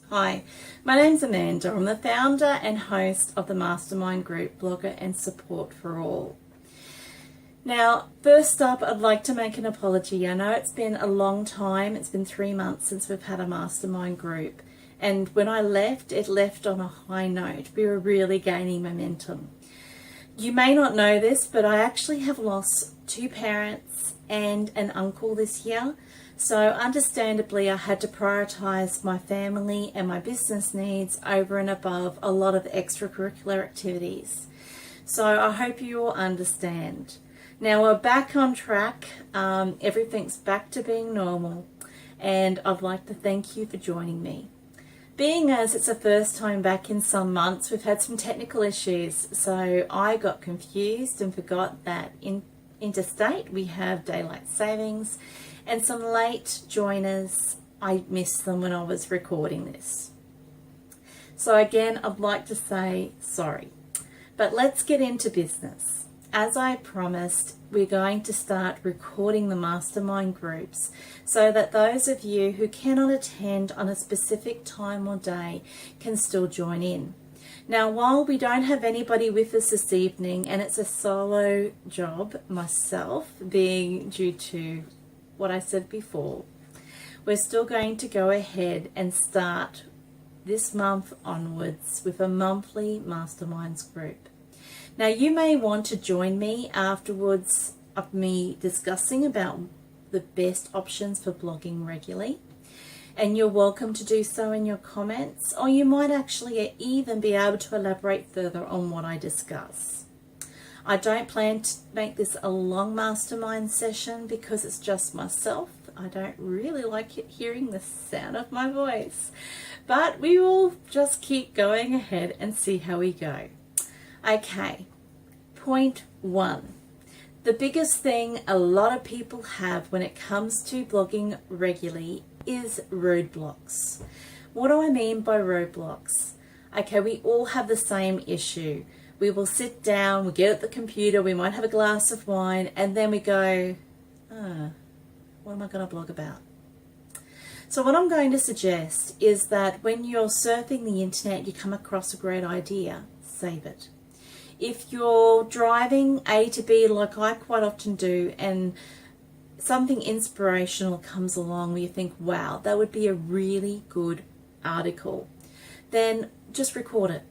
Hi, my name's Amanda. I'm the founder and host of the Mastermind Group, Blogger and Support for All. Now, first up, I'd like to make an apology. I know it's been a long time. It's been 3 months since we've had a mastermind group. And when I left, it left on a high note. We were really gaining momentum. You may not know this, but I actually have lost 2 parents and an uncle this year. So understandably, I had to prioritize my family and my business needs over and above a lot of extracurricular activities. So I hope you all understand. Now we're back on track. Everything's back to being normal. And I'd like to thank you for joining me. Being as it's the first time back in some months, we've had some technical issues. So I got confused and forgot that interstate we have daylight savings. And some late joiners, I missed them when I was recording this. So again, I'd like to say sorry. But let's get into business. As I promised, we're going to start recording the mastermind groups so that those of you who cannot attend on a specific time or day can still join in. Now, while we don't have anybody with us this evening, and it's a solo job, myself being due to what I said before, we're still going to go ahead and start this month onwards with a monthly masterminds group. Now, you may want to join me afterwards of me discussing about the best options for blogging regularly, and you're welcome to do so in your comments, or you might actually even be able to elaborate further on what I discuss. I don't plan to make this a long mastermind session because it's just myself. I don't really like hearing the sound of my voice, but we will just keep going ahead and see how we go. Okay, point 1. The biggest thing a lot of people have when it comes to blogging regularly is roadblocks. What do I mean by roadblocks? Okay, we all have the same issue. We will sit down, we get at the computer, we might have a glass of wine, and then we go, what am I going to blog about? So what I'm going to suggest is that when you're surfing the internet, you come across a great idea, save it. If you're driving A to B like I quite often do, and something inspirational comes along where you think, wow, that would be a really good article, then just record it.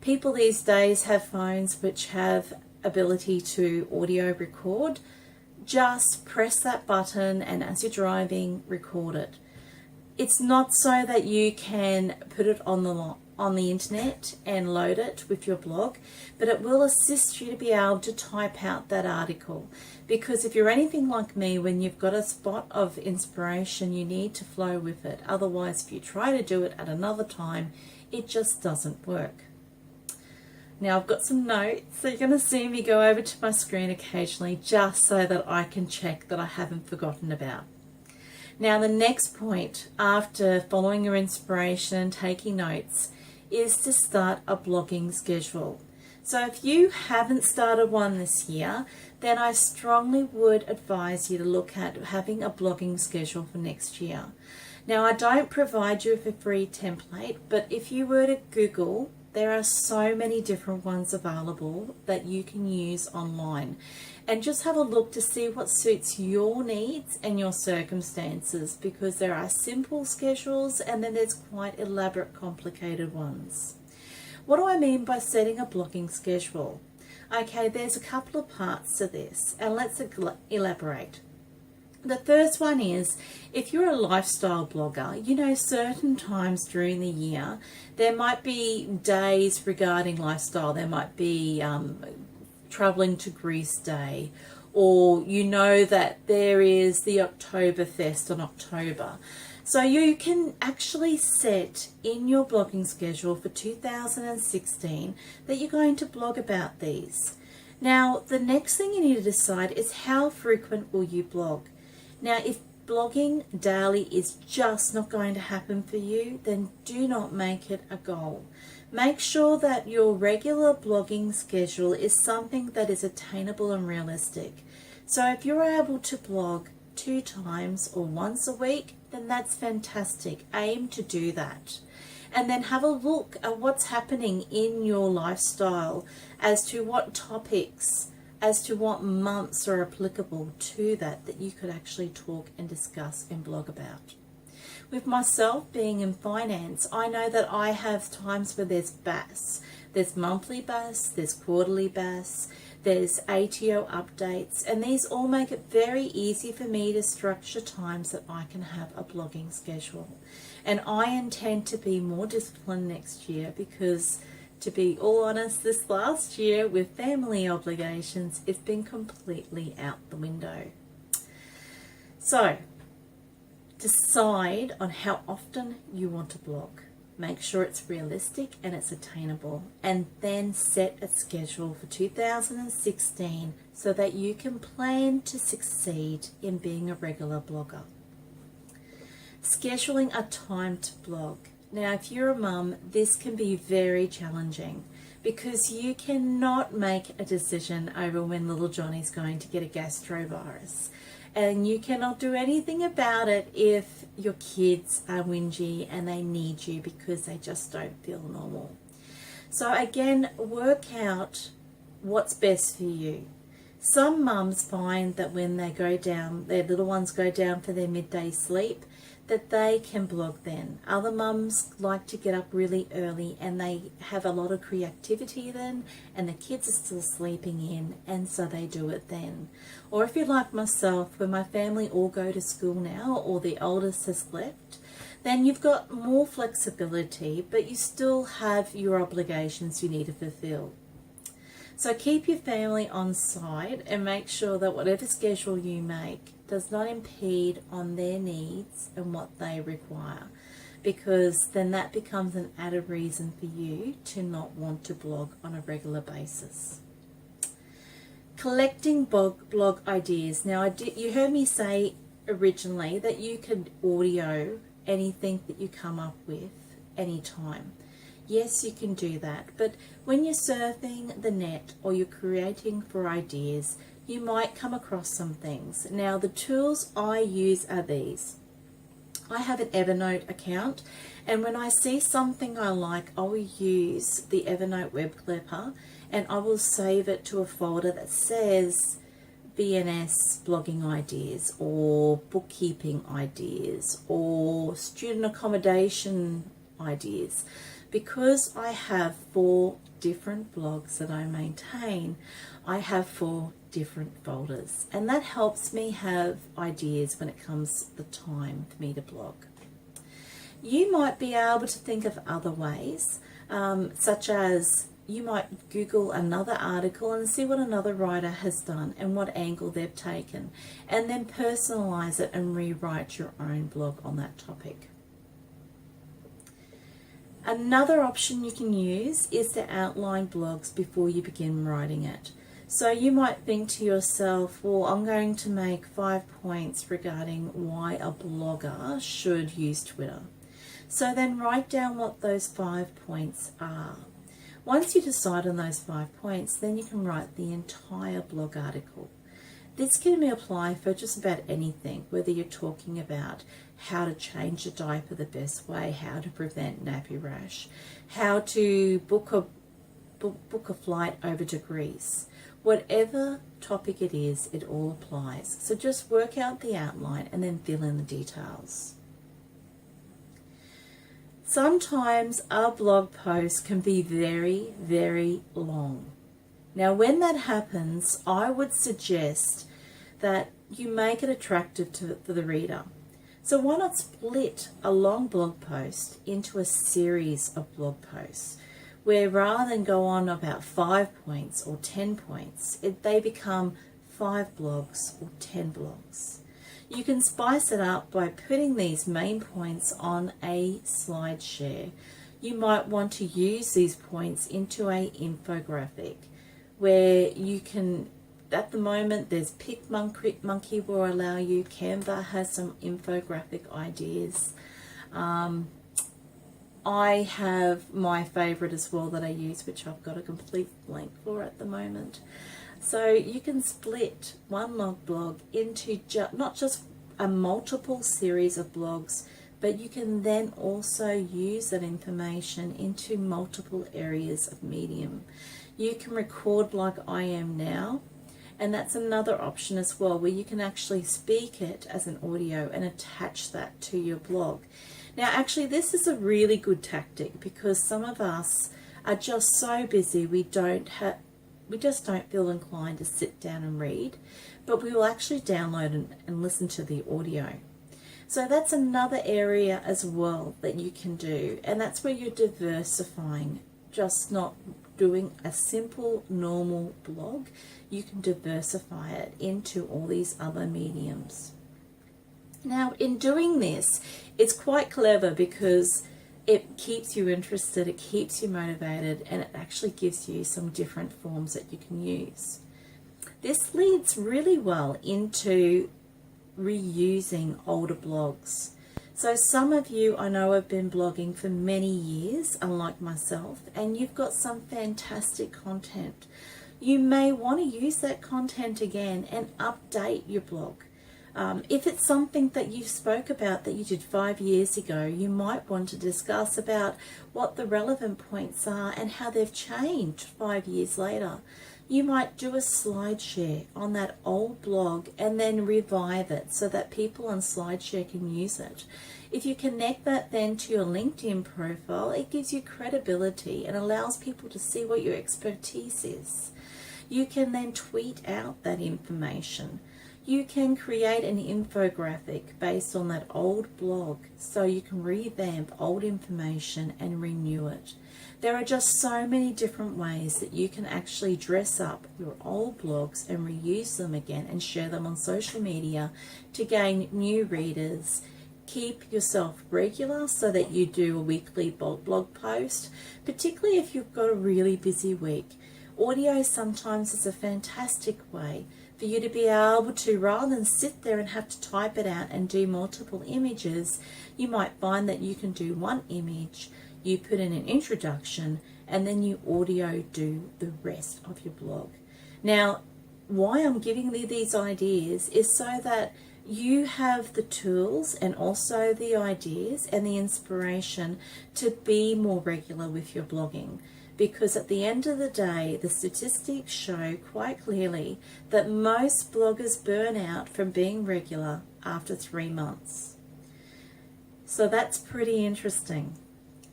People these days have phones which have ability to audio record. Just press that button and as you're driving, record it. It's not so that you can put it on the internet and load it with your blog, but it will assist you to be able to type out that article. Because if you're anything like me, when you've got a spot of inspiration, you need to flow with it. Otherwise, if you try to do it at another time, it just doesn't work. Now I've got some notes, so you're going to see me go over to my screen occasionally just so that I can check that I haven't forgotten about. Now the next point after following your inspiration and taking notes is to start a blogging schedule. So if you haven't started one this year, then I strongly would advise you to look at having a blogging schedule for next year. Now I don't provide you with a free template, but if you were to Google, there are so many different ones available that you can use online, and just have a look to see what suits your needs and your circumstances, because there are simple schedules and then there's quite elaborate, complicated ones. What do I mean by setting a blogging schedule? Okay, there's a couple of parts to this, and let's elaborate. The first one is, if you're a lifestyle blogger, you know, certain times during the year, there might be days regarding lifestyle. There might be traveling to Greece Day, or you know that there is the Oktoberfest in October. So you can actually set in your blogging schedule for 2016 that you're going to blog about these. Now, the next thing you need to decide is how frequent will you blog? Now, if blogging daily is just not going to happen for you, then do not make it a goal. Make sure that your regular blogging schedule is something that is attainable and realistic. So if you're able to blog 2 times or once a week, then that's fantastic. Aim to do that. and then have a look at what's happening in your lifestyle as to what topics, as to what months are applicable to that you could actually talk and discuss and blog about. With myself being in finance, I know that I have times where there's BAS. There's monthly BAS, there's quarterly BAS, there's ATO updates, and these all make it very easy for me to structure times that I can have a blogging schedule. And I intend to be more disciplined next year because, to be all honest, this last year with family obligations, it's been completely out the window. So, decide on how often you want to blog. Make sure it's realistic and it's attainable, and then set a schedule for 2016 so that you can plan to succeed in being a regular blogger. Scheduling a time to blog. Now, if you're a mum, this can be very challenging because you cannot make a decision over when little Johnny's going to get a gastrovirus. And you cannot do anything about it if your kids are whingy and they need you because they just don't feel normal. So again, work out what's best for you. Some mums find that when they go down, their little ones go down for their midday sleep, that they can blog then. Other mums like to get up really early and they have a lot of creativity then, and the kids are still sleeping in, and so they do it then. Or if you're like myself, when my family all go to school now, or the oldest has left, then you've got more flexibility, but you still have your obligations you need to fulfill. So keep your family on side and make sure that whatever schedule you make does not impede on their needs and what they require, because then that becomes an added reason for you to not want to blog on a regular basis. Collecting blog ideas. Now, you heard me say originally that you can audio anything that you come up with anytime. Yes, you can do that, but when you're surfing the net or you're creating for ideas, you might come across some things. Now, the tools I use are these. I have an Evernote account, and when I see something I like, I will use the Evernote web clipper and I will save it to a folder that says BNS blogging ideas, or bookkeeping ideas, or student accommodation ideas. Because I have 4 different blogs that I maintain, I have 4 different folders, and that helps me have ideas when it comes the time for me to blog. You might be able to think of other ways, such as you might Google another article and see what another writer has done and what angle they've taken, and then personalize it and rewrite your own blog on that topic. Another option you can use is to outline blogs before you begin writing it. So you might think to yourself, well, I'm going to make 5 points regarding why a blogger should use Twitter. So then write down what those 5 points are. Once you decide on those 5 points, then you can write the entire blog article. This can be applied for just about anything, whether you're talking about how to change a diaper the best way, how to prevent nappy rash, how to book a flight over to Greece. Whatever topic it is, it all applies. So just work out the outline and then fill in the details. Sometimes our blog post can be very, very long. Now, when that happens, I would suggest that you make it attractive for the reader. So why not split a long blog post into a series of blog posts, where rather than go on about 5 points or 10 points, they become 5 blogs or 10 blogs. You can spice it up by putting these main points on a slide share. You might want to use these points into an infographic, where you can, at the moment there's PicMonkey will allow you, Canva has some infographic ideas. I have my favorite as well that I use, which I've got a complete blank for at the moment. So you can split one blog into not just a multiple series of blogs, but you can then also use that information into multiple areas of medium. You can record like I am now, and that's another option as well, where you can actually speak it as an audio and attach that to your blog. Now actually this is a really good tactic, because some of us are just so busy we just don't feel inclined to sit down and read, but we will actually download and listen to the audio. So that's another area as well that you can do, and that's where you're diversifying, just not doing a simple normal blog. You can diversify it into all these other mediums. Now in doing this, it's quite clever because it keeps you interested, it keeps you motivated, and it actually gives you some different forms that you can use. This leads really well into reusing older blogs. So some of you I know have been blogging for many years, unlike myself, and you've got some fantastic content. You may want to use that content again and update your blog. If it's something that you spoke about that you did 5 years ago, you might want to discuss about what the relevant points are and how they've changed 5 years later. You might do a slide share on that old blog and then revive it so that people on SlideShare can use it. If you connect that then to your LinkedIn profile, it gives you credibility and allows people to see what your expertise is. You can then tweet out that information. You can create an infographic based on that old blog, so you can revamp old information and renew it. There are just so many different ways that you can actually dress up your old blogs and reuse them again and share them on social media to gain new readers. Keep yourself regular so that you do a weekly blog post, particularly if you've got a really busy week. Audio sometimes is a fantastic way for you to be able to, rather than sit there and have to type it out and do multiple images, you might find that you can do one image, you put in an introduction, and then you audio do the rest of your blog. Now, why I'm giving you these ideas is so that you have the tools and also the ideas and the inspiration to be more regular with your blogging. Because at the end of the day, the statistics show quite clearly that most bloggers burn out from being regular after 3 months. So that's pretty interesting.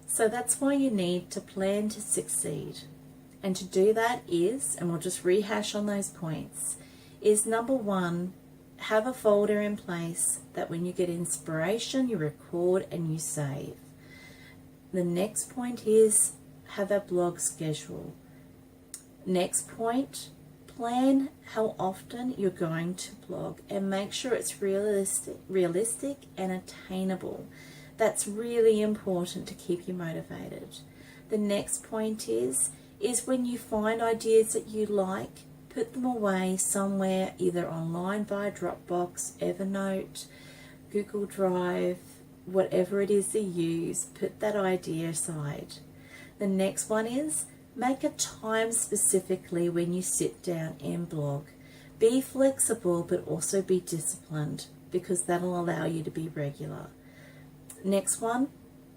So that's why you need to plan to succeed. And to do that is, and we'll just rehash on those points, is number 1, have a folder in place that when you get inspiration, you record and you save. The next point is have a blog schedule. Next point, plan how often you're going to blog and make sure it's realistic and attainable. That's really important to keep you motivated. The next point is when you find ideas that you like, put them away somewhere, either online via Dropbox, Evernote, Google Drive, whatever it is you use, put that idea aside. The next one is make a time specifically when you sit down and blog. Be flexible but also be disciplined, because that'll allow you to be regular. Next one,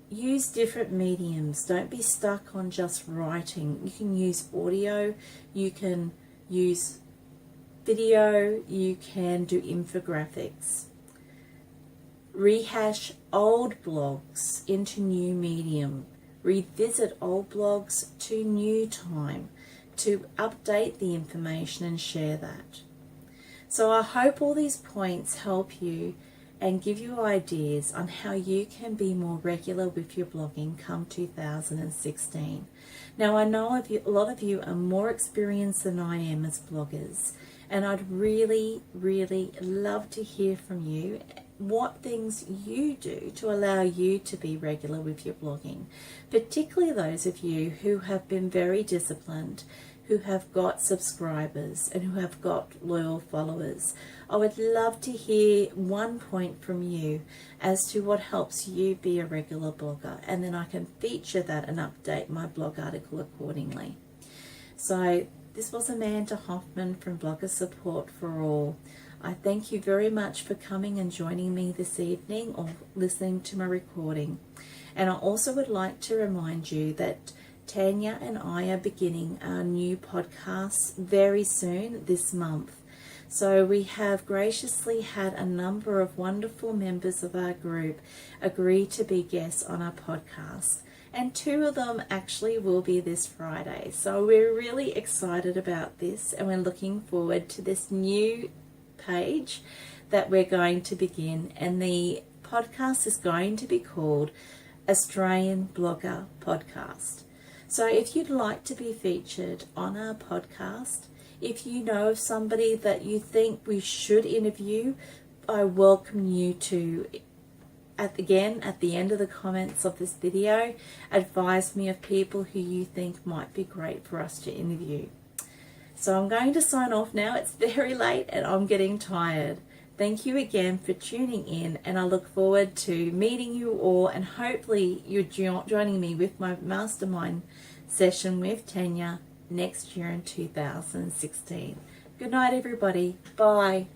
use different mediums. Don't be stuck on just writing. You can use audio, you can use video, you can do infographics. Rehash old blogs into new medium. Revisit old blogs to new time to update the information and share that. So I hope all these points help you and give you ideas on how you can be more regular with your blogging come 2016. Now I know a lot of you are more experienced than I am as bloggers, and I'd really, really love to hear from you what things you do to allow you to be regular with your blogging, particularly those of you who have been very disciplined, who have got subscribers and who have got loyal followers. I would love to hear one point from you as to what helps you be a regular blogger, and then I can feature that and update my blog article accordingly. So this was Amanda Hoffman from Blogger Support for All. I thank you very much for coming and joining me this evening or listening to my recording. And I also would like to remind you that Tanya and I are beginning our new podcast very soon this month. So we have graciously had a number of wonderful members of our group agree to be guests on our podcast. And 2 of them actually will be this Friday. So we're really excited about this, and we're looking forward to this new page that we're going to begin. And the podcast is going to be called Australian Blogger Podcast. So if you'd like to be featured on our podcast, if you know of somebody that you think we should interview, I welcome you to, at the end of the comments of this video, advise me of people who you think might be great for us to interview. So I'm going to sign off now. It's very late and I'm getting tired. Thank you again for tuning in, and I look forward to meeting you all, and hopefully you're joining me with my mastermind session with Tanya next year in 2016. Good night, everybody. Bye.